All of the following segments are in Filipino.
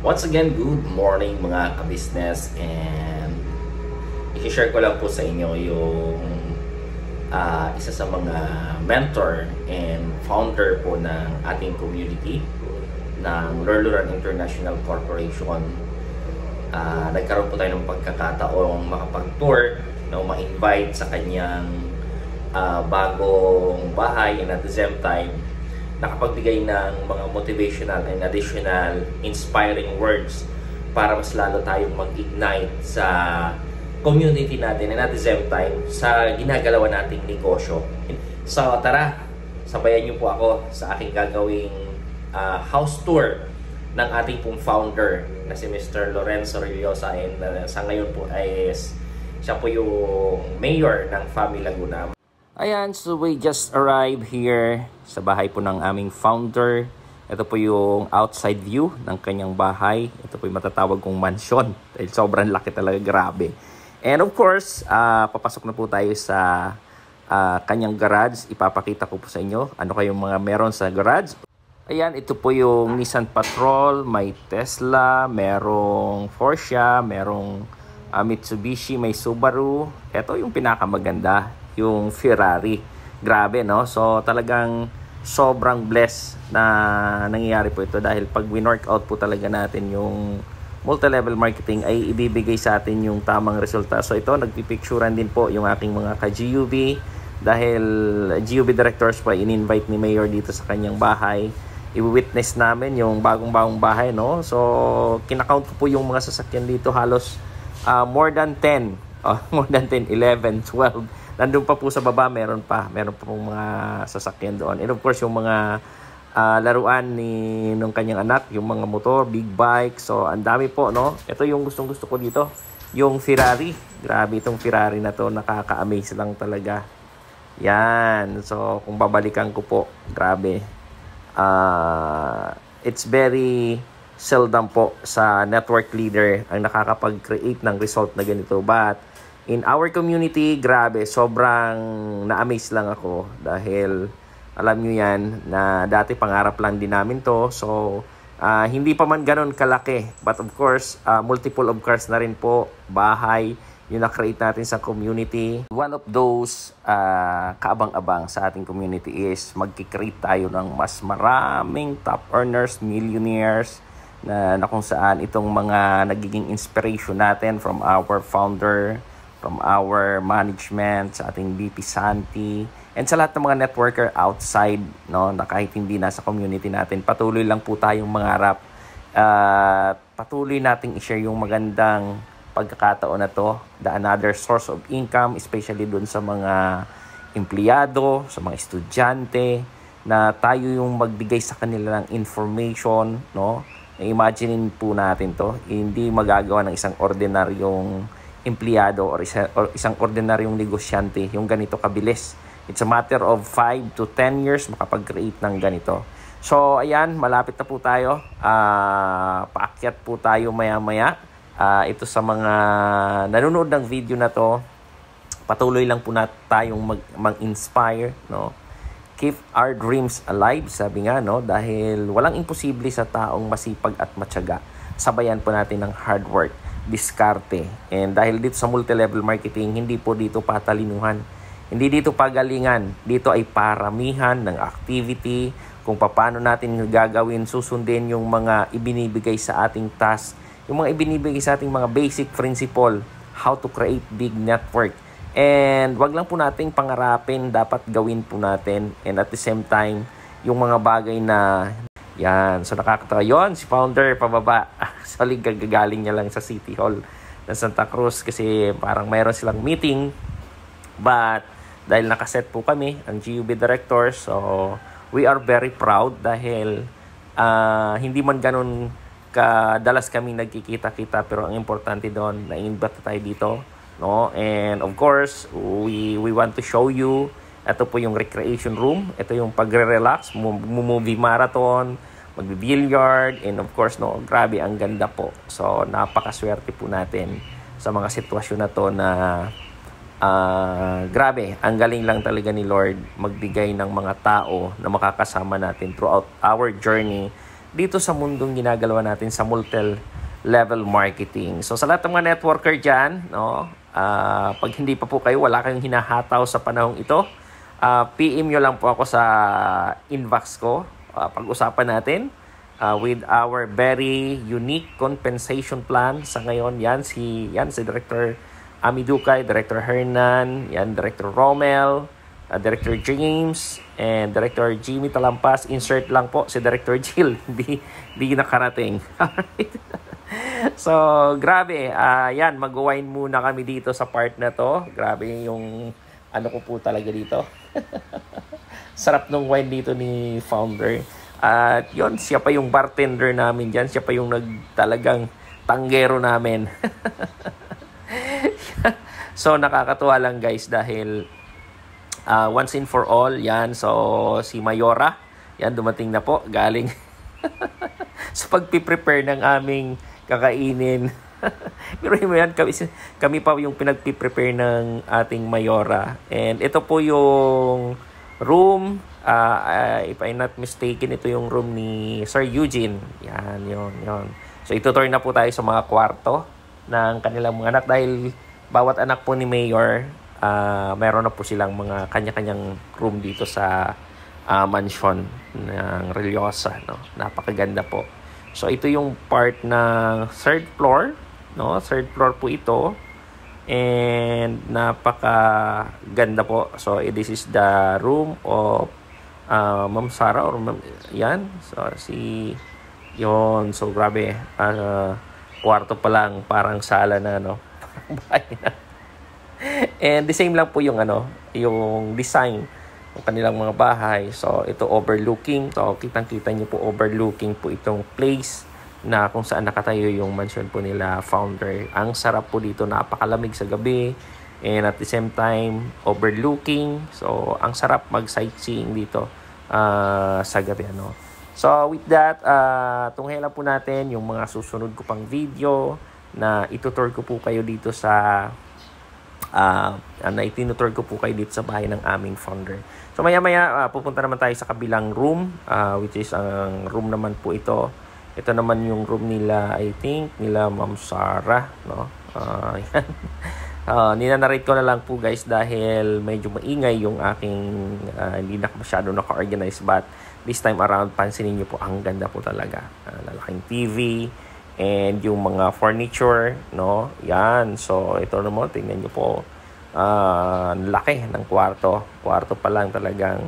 Once again, good morning mga ka-business, and i-share ko lang po sa inyo yung isa sa mga mentor and founder po ng ating community ng Lorluran International Corporation. Nagkaroon po tayo ng pagkakataong makapag-tour, ma-invite sa kanyang bagong bahay, and at the same time nakapagbigay ng mga motivational and additional inspiring words para mas lalo tayong mag-ignite sa community natin, and at the same time sa ginagalawan nating negosyo. So tara, sabayan niyo po ako sa aking gagawing house tour ng ating pong founder na si Mr. Lorenzo Rillosa, and sa ngayon po ay siya po yung mayor ng Fami Laguna. Ayan, so we just arrived here sa bahay po ng aming founder. Ito po yung outside view ng kanyang bahay. Ito po yung matatawag kong mansion dahil sobrang laki talaga, grabe. And of course, papasok na po tayo sa kanyang garage. Ipapakita ko po sa inyo ano kayong mga meron sa garage. Ayan, ito po yung Nissan Patrol, may Tesla, merong Porsche, merong Mitsubishi, may Subaru. Ito yung pinakamaganda, yung Ferrari. Grabe, no? So talagang sobrang blessed na nangyayari po ito dahil pag winork out po talaga natin yung multi-level marketing ay ibibigay sa atin yung tamang resulta. So ito, nagpipicturan din po yung aking mga ka-GUV dahil GUV directors po in-invite ni Mayor dito sa kanyang bahay. I-witness namin yung bagong-bagong bahay, no? So kinakount ko po yung mga sasakyan dito, halos more than 10, more than 10, 11, 12. Nandun pa po sa baba, meron pa pong mga sasakyan doon. And of course, yung mga laruan nung kanyang anak, yung mga motor, big bike. So, ang dami po, no? Ito yung gustong-gusto ko dito, yung Ferrari. Grabe itong Ferrari na to, nakaka-amaze lang talaga. Yan. So, kung babalikan ko po, grabe. It's very seldom po sa network leader ang nakakapag-create ng result na ganito. But in our community, grabe, sobrang na-amaze lang ako dahil alam nyo yan na dati pangarap lang din namin to. So, hindi pa man ganun kalaki. But of course, multiple of cars na rin po, bahay, yung na-create natin sa community. One of those kaabang-abang sa ating community is magkikreate tayo ng mas maraming top earners, millionaires, na kung saan itong mga nagiging inspiration natin from our founder, from our management, sa ating VP Santi, and sa lahat ng mga networker outside, no, na kahit hindi nasa community natin, patuloy lang po tayong mangarap at patuloy nating i-share yung magandang pagkakataon na to, the another source of income, especially dun sa mga empleyado, sa mga estudyante, na tayo yung magbigay sa kanila ng information, no. Imagine po natin to, hindi magagawa ng isang ordinaryong empleyado or isang ordinaryong negosyante yung ganito kabilis. It's a matter of 5 to 10 years makapag-create ng ganito. So ayan, malapit na po tayo. Paakyat po tayo maya-maya. Ito sa mga nanonood ng video na to, patuloy lang po na tayong mag-inspire, no? Keep our dreams alive, sabi nga, no? Dahil walang imposible sa taong masipag at matyaga. Sabayan po natin ng hard work, diskarte. And dahil dito sa multi-level marketing, hindi po dito patalinuhan. Hindi dito pagalingan. Dito ay paramihan ng activity, kung paano natin gagawin, susundin yung mga ibinibigay sa ating task, yung mga ibinibigay sa ating mga basic principle, how to create big network. And wag lang po nating pangarapin, dapat gawin po natin. And at the same time, yung mga bagay na yan. So nakakatawa yun, si founder pababa. Actually, gagaling niya lang sa City Hall ng Santa Cruz kasi parang mayroon silang meeting. But dahil nakaset po kami, ang GUV directors, so we are very proud dahil hindi man ganun kadalas kami nagkikita-kita, pero ang importante doon, na-invite tayo dito, no? And of course, we want to show you, ito po yung recreation room, ito yung pagre-relax, movie marathon, magbi-billiard, and of course, no, grabe, ang ganda po. So napakaswerte po natin sa mga sitwasyon na to na grabe, ang galing lang talaga ni Lord magbigay ng mga tao na makakasama natin throughout our journey dito sa mundong ginagalawa natin sa multi-level marketing. So sa lahat ng mga networker dyan, no, pag hindi pa po kayo, wala kayong hinahataw sa panahong ito, PM nyo lang po ako sa inbox ko. Pag-usapan natin with our very unique compensation plan sa ngayon. Yan si Director Ami Ducay, Director Hernan, Director Romel, Director James, and Director Jimmy Talampas. Insert lang po si Director Jill. Hindi nakarating. Alright. So, grabe. Mag-wine muna kami dito sa part na to. Grabe yung ano ko po talaga dito. Sarap nung wine dito ni founder. At yun, siya pa yung bartender namin dyan. Siya pa yung talagang tanggero namin. So, nakakatuwa lang guys dahil once and for all, so si Mayora, dumating na po, galing sa pagpiprepare ng aming kakainin. Pero kami pa yung pinagpiprepare ng ating Mayora. And ito po yung room, if I'm not mistaken, ito yung room ni Sir Eugene. Yun. So, itutur na po tayo sa mga kwarto ng kanilang mga anak dahil bawat anak po ni Mayor, meron na po silang mga kanya-kanyang room dito sa mansion ng Relyosa, no? Napakaganda po. So ito yung part ng third floor, no? Third floor po ito. And napakaganda po. So this is the room of Ma'am Sarah or yan. So so grabe. Kwarto pa lang, parang sala na, no? Bahay na. And the same lang po yung yung design ng kanilang mga bahay. So ito overlooking. So kitang-kita niyo po, overlooking po itong place na kung saan nakatayo yung mansion po nila founder. Ang sarap po dito, napakalamig sa gabi. And at the same time, overlooking. So ang sarap mag-sightseeing dito sa gabi, So with that, tunghayan po natin yung mga susunod ko pang video na itutur ko po kayo dito sa itinutur ko po kayo dito sa bahay ng aming founder. So maya-maya pupunta naman tayo sa kabilang room, which is ang room naman po ito. Ito naman yung room nila, I think, nila Ma'am Sarah, no? Yan. Ninanarrate ko na lang po guys dahil medyo maingay yung aking hindi na masyado naka-organize, but this time around, pansinin nyo po, ang ganda po talaga. Lalaking TV, and yung mga furniture, no? Yan. So, ito naman, tingnan nyo po. Laki ng kwarto. Kwarto pa lang talagang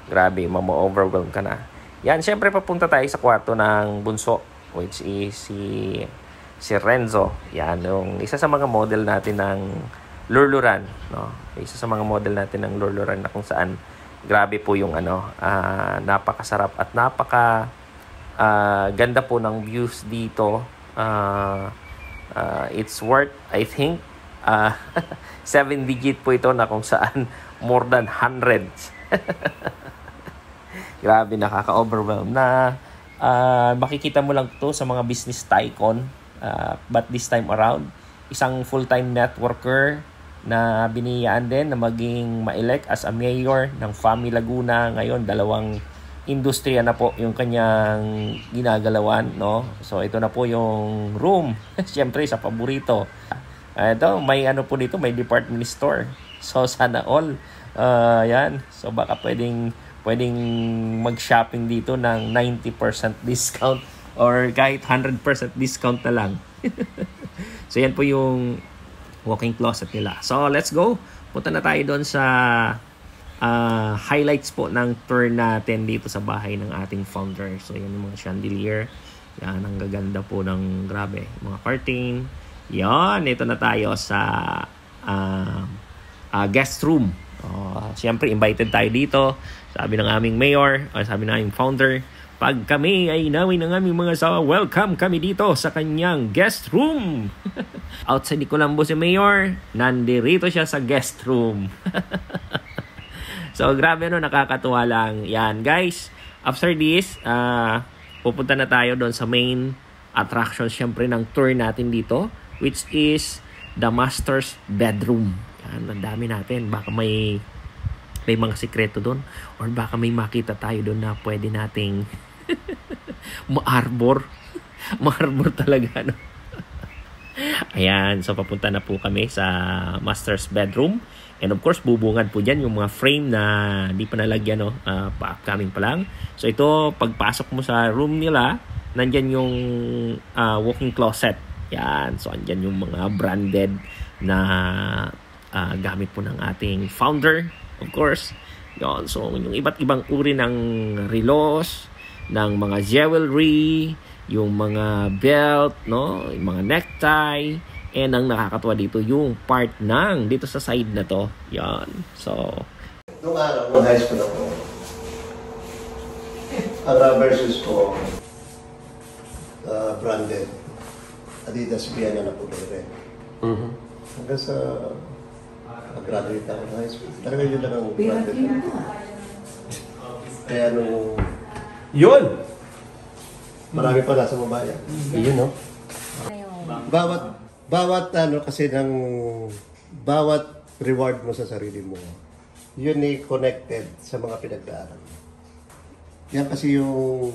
grabe, mama-overwhelm ka na. Yan, syempre papunta tayo sa kwarto ng bunso, which is si Renzo. Yan, yung isa sa mga model natin ng Luluran, no? Isa sa mga model natin ng Luluran na kung saan grabe po yung napakasarap at ganda po ng views dito. It's worth, I think, 7 digit po ito na kung saan more than hundreds. Grabe, nakaka-overwhelm na makikita mo lang to sa mga business tycoon. But this time around, isang full-time networker na biniyaan din na maging ma-elect as a mayor ng FAMI Laguna. Ngayon, 2 industriya na po yung kanyang ginagalawan, no? So ito na po yung room. Siyempre sa paborito. Ito, may po dito, may department store. So sana all. Yan. So baka pwedeng mag-shopping dito ng 90% discount or kahit 100% discount na lang. So yan po yung walk-in closet nila. So let's go. Punta na tayo doon sa highlights po ng tour natin dito sa bahay ng ating founder. So yan yung mga chandelier. Yan, ang gaganda po ng grabe. Mga curtain. Yan, ito na tayo sa guest room. Siyempre, invited tayo dito. Sabi ng aming mayor, sabi ng aming founder, pag kami ay nawin ng aming mga asawa, welcome kami dito sa kanyang guest room. Outside ni Colombo si mayor, nandirito siya sa guest room. So, grabe nakakatuwa lang. Yan, guys. After this, pupunta na tayo doon sa main attraction, syempre, ng tour natin dito, which is the master's bedroom. Yan, ang dami natin. Baka may mga sikreto doon, or baka may makita tayo doon na pwede nating Ma-arbor. Ma-arbor talaga, no? Ayan, so papunta na po kami sa master's bedroom. And of course, bubungad po dyan yung mga frame na di pa nalagyan, no? Pa-upcoming pa lang. So ito, pagpasok mo sa room nila, nandyan yung walk-in closet. Yan, so andyan yung mga branded na gamit po ng ating founder, of course. Yan, so yung iba't ibang uri ng relos, ng mga jewelry, yung mga belt, no, yung mga necktie, and ang nakakatuwa dito yung part ng dito sa side na to. Yan. So nung araw, nung high school ako, ang rubber shoes ko, branded, Adidas Viana na po rin. Hanggang sa pag-graduate ako ng high school, talaga yun lang ang branded. Kaya nung Yun! marami pa nasa babae. Yun, no? Bawat ano kasi ng bawat reward mo sa sarili mo, yun ay connected sa mga pinagdaanan. Yan kasi yung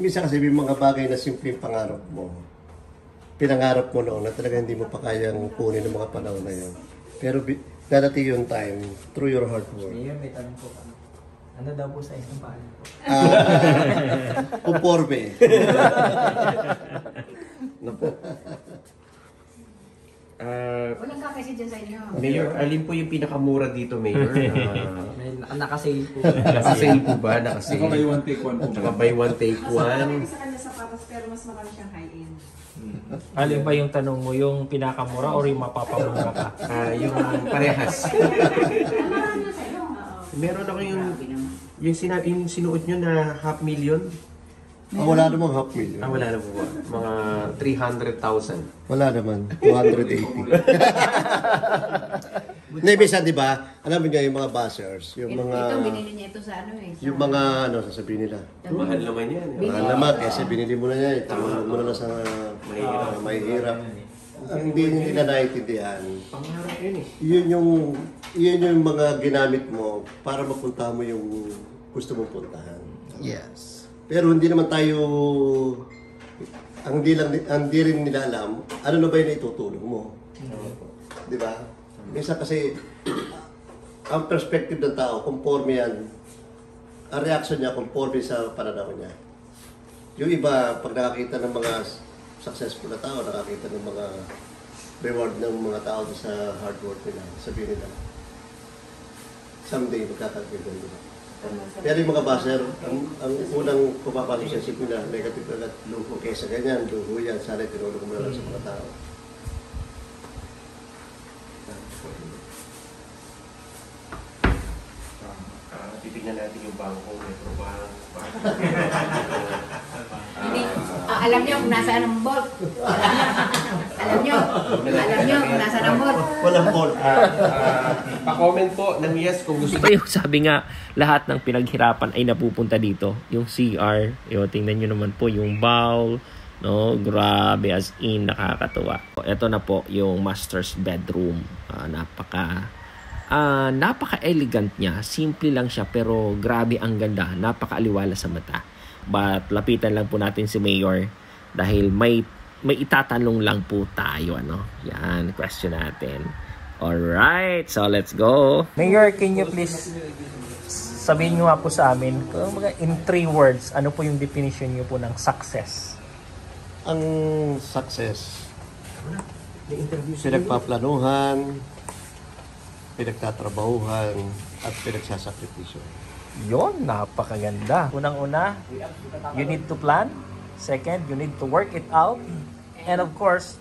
minsan kasi may mga bagay na simpleng pangarap mo. Pinangarap mo noon na talaga hindi mo pa kayang kunin ng mga panahon na yun. Pero dadating yung time through your hard work. Mayor, may tanong po kami. Ano daw po sa isang paalam po? Conforme. Walang kakasi dyan sa inyo. Mayor, alin po yung pinakamura dito, Mayor? May naka-sale po. Naka-sale po ba? Naka-sale? Naka buy one take one po. Naka buy one take one. Sa kanya sapatos pero mas marami siyang high-end. Alin ba yung tanong mo? Yung pinakamura o yung mapapamura ka? Yung parehas. Marami na sa'yo. Meron ako yung sinuot nyo na 500,000. Wala namang half million. Wala na po ba? Mga 300,000. Wala naman. 280. Hindi, minsan, di ba? Alam mo niya yung mga buzzers, yung mga... Ito, binili niya ito sa ano eh. Yung mga, ano, sasabihin nila. Mahal naman yan. Mahal naman, kasi binili mo na yan. Tumulong mo na sa mahihirap. Ang hindi nila naiintindihan. Pangarap yun eh. Yun yung mga ginamit mo para mapunta mo yung gusto mong puntahan. Yes. Pero hindi naman tayo, ang di rin nila alam, ano na ba yung itutulong mo? Di ba? Minsan kasi, ang perspective ng tao, conforme yan, ang reaction niya, conforme sa pananaw niya. Yung iba, pag nakakita ng mga successful na tao, nakakita ng mga reward ng mga tao sa hard work nila, sabihin nila, someday magkakaganda nila. Pero yung mga baser, ang unang pumapasok sa isip nila, negative agad, luho kesa ganyan, luho yan, sana tinulong mo na lang sa mga tao. Titignan natin yung bangko, Metrobank. Alam niyo kung nasaan ang bolt. Alam niyo kung nasaan ang bolt. Walang fault. Pa-comment po ng yes kung gusto. ito yung sabi nga, lahat ng pinaghirapan ay napupunta dito. Yung CR, yung tingnan nyo naman po yung bowl, no? Grabe, as in, nakakatuwa. Ito na po yung master's bedroom. Napaka-elegant niya. Simple lang siya pero grabe ang ganda. Napaka-aliwala sa mata. But lapitan lang po natin si Mayor dahil may itatanong lang po tayo, ano? Yan, question natin. Alright, so let's go. Mayor, can you please sabihin nyo nga po sa amin, in 3 words, ano po yung definition nyo po ng success? Ang success, pinagpaplanuhan, pinagtatrabahuhan, at pinagsasakripisyo. Yun, napakaganda. Unang-una, you need to plan. Second, you need to work it out. And of course,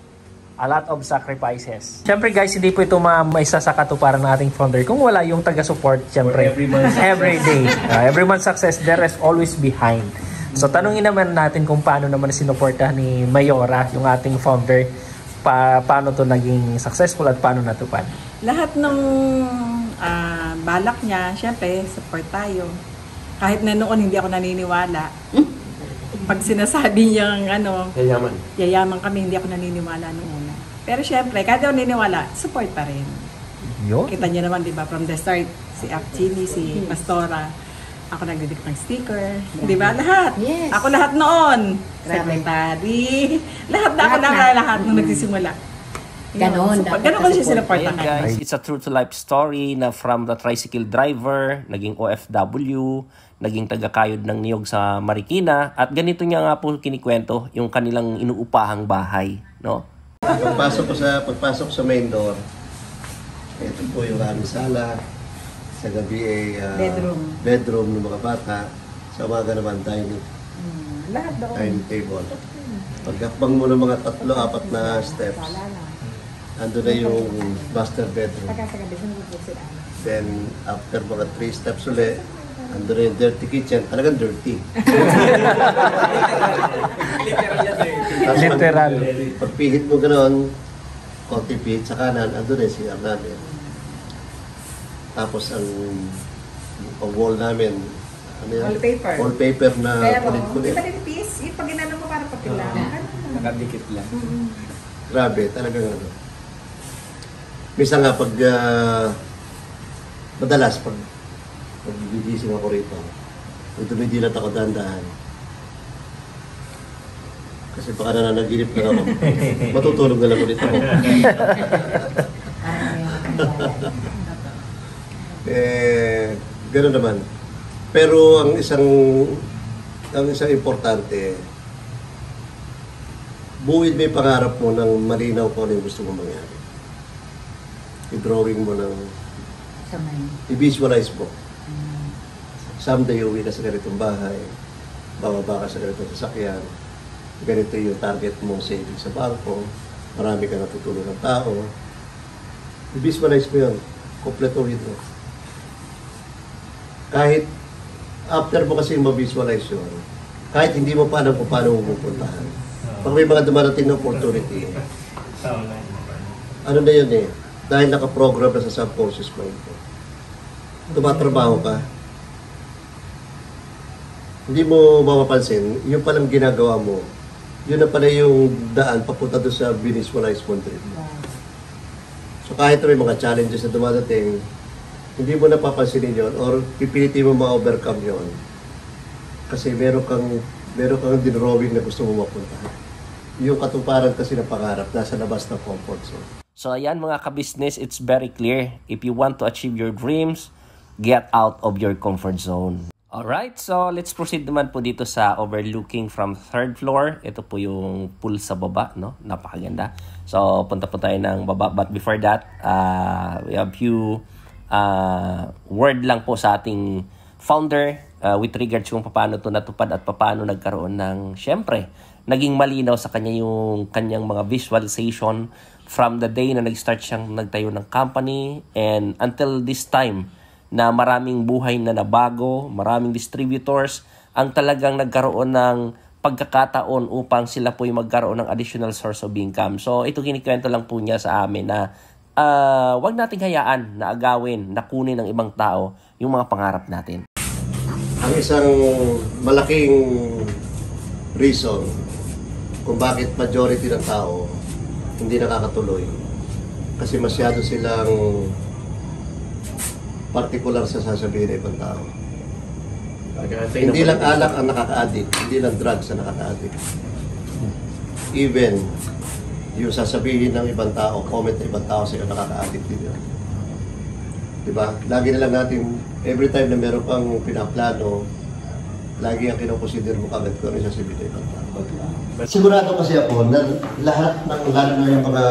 a lot of sacrifices. Siyempre guys, hindi po ito may sasakatuparan ng ating founder kung wala yung taga-support, siyempre. Every day. Every month success, there is always behind. So tanungin naman natin kung paano naman sinuporta ni Mayora, yung ating founder, paano to naging successful at paano natupad. Lahat ng balak niya, syempre, support tayo. Kahit na noon hindi ako naniniwala. Pag sinasabi niyang yayaman kami, hindi ako naniniwala noong una. Pero syempre, kahit ako naniniwala, support pa rin. Yun. Kita niyo naman, di ba, from the start, si Akchini, si Pastora, Ako nagdidikit ng sticker. Di ba? Lahat. Yes. Ako lahat noon. Grabe. Secretary. Lahat nung nagsisimula. Ganon, So, dapat ganon ko siya support. sinuportahan. Guys, it's a true to life story na from the tricycle driver, naging OFW, naging taga-kayod ng niyog sa Marikina, at ganito niya nga po kinikwento yung kanilang inuupahang bahay, no? Pagpasok sa main door, ito po yung aming sala. Sa gabi ay bedroom ng mga bata. Sa umaga naman dining Lahat doon. table. Pagkakbang mo ng mga 3-4 na steps, ando na yung master bedroom. Then, after mga 3 steps ulit, ando na yung dirty kitchen. Talagang dirty. Literal. Pagpihit mo gano'n, konti pihit sa kanan, ando na yung CR namin. Tapos ang wall namin, ano yan? Wallpaper. Wallpaper na Pero, kulit-kulit. iba din piece, yung pag ginano mo para papel lang. Nakadikit lang. Grabe, talagang ano. Minsan nga pag, madalas pag gigising ako rito, pag dumidilat ako dahan-dahan. Kasi baka nananaginip na ako. Matutulog na lang ulit ako. Gano'n naman. Pero ang isang importante, buuin mo yung pangarap mo ng malinaw kung ano yung gusto mong mangyari. I-drawing mo ng, i-visualize mo. Someday uwi ka sa ganitong bahay, bababa ka sa ganitong sasakyan, ganito yung target mong saving sa bangko, marami ka natutulong ng tao. I-visualize mo yun, kompletuhin mo. Kahit after mo kasi ma-visualize yun, kahit hindi mo pa alam kung paano mo pupuntahan. Pag may mga dumarating na opportunity, ano na yun eh, dahil nakaprogram na sa subconscious mind ko. Tumatrabaho ka, hindi mo mapapansin, yung palang ginagawa mo, yun na pala yung daan papunta doon sa visualize mo trip. So kahit may mga challenges na dumadating, hindi mo napapansinin yun or pipilitin mo ma-overcome yun. Kasi meron kang dinrawing na gusto mo mapuntahan. Yung katuparan kasi ng pangarap, nasa labas ng comfort zone. So ayan mga ka-business, it's very clear. If you want to achieve your dreams, get out of your comfort zone. Alright, so let's proceed naman po dito sa overlooking from 3rd floor. Ito po yung pool sa baba, no? Napakaganda. So punta po tayo ng baba. But before that, we have few word lang po sa ating founder with regards kung paano ito natupad at paano nagkaroon ng, syempre, naging malinaw sa kanya yung kanyang mga visualization from the day na nag-start siyang nagtayo ng company and until this time na maraming buhay na nabago, maraming distributors ang talagang nagkaroon ng pagkakataon upang sila po yung magkaroon ng additional source of income. So ito kinikwento lang po niya sa amin na wag nating hayaan na agawin, na kunin ng ibang tao yung mga pangarap natin. Ang isang malaking reason kung bakit majority ng tao hindi nakakatuloy kasi masyado silang particular sa sasabihin ng ibang tao. Hindi lang alak ang nakaka-addict, hindi lang drugs ang nakaka-addict. Even yung sasabihin ng ibang tao, comment ng ibang tao sa'yo, nakaka-addict din yun. Diba? Lagi na lang natin, every time na meron kang pinaplano, lagi ang kinukonsider mo kagad kung ano yung sasabihin ng ibang tao. Sigurado kasi ako na lahat ng, lalo na yung mga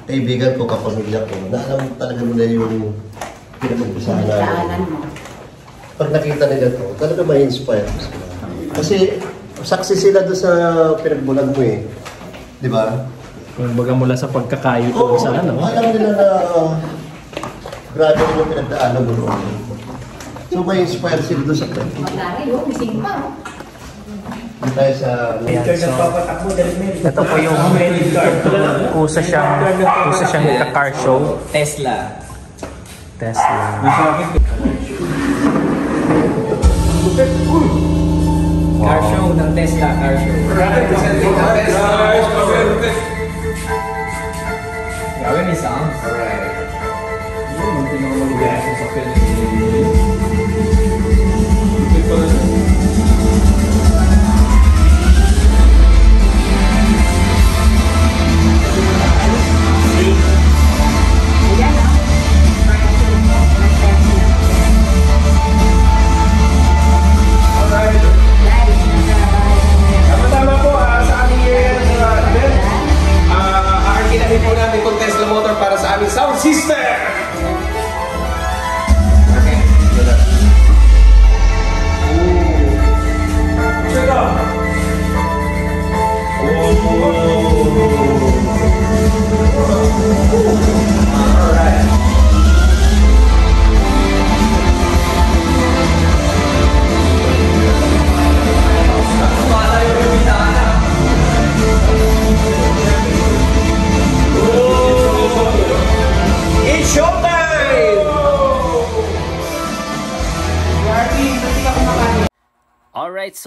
kaibigan ko, kapamilya ko, na alam talaga nila yung pinag-umpisahan namin. Pag nakita nila ito, talaga ma-inspire sila. Kasi saksi sila doon sa pinagbulag mo eh. Di ba? Kung baga mula sa pagkakayo Oo, sa ano. alam nila na grabe rin yung pinagdaanan mo noon. So ma-inspire sila doon sa kwento. Maglaray, missing pa. Tayo sa... Ito po yung usa siyang car show. Tesla. Car show ng Tesla, car show. Grabe, may sounds. Alright. Yung pinakamaligasyon sa Philippines.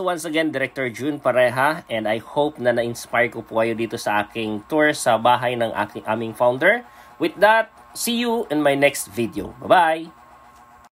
once again, Director June Pareha, and I hope na na-inspire ko po kayo dito sa aking tour sa bahay ng aming founder. With that, see you in my next video. Bye-bye!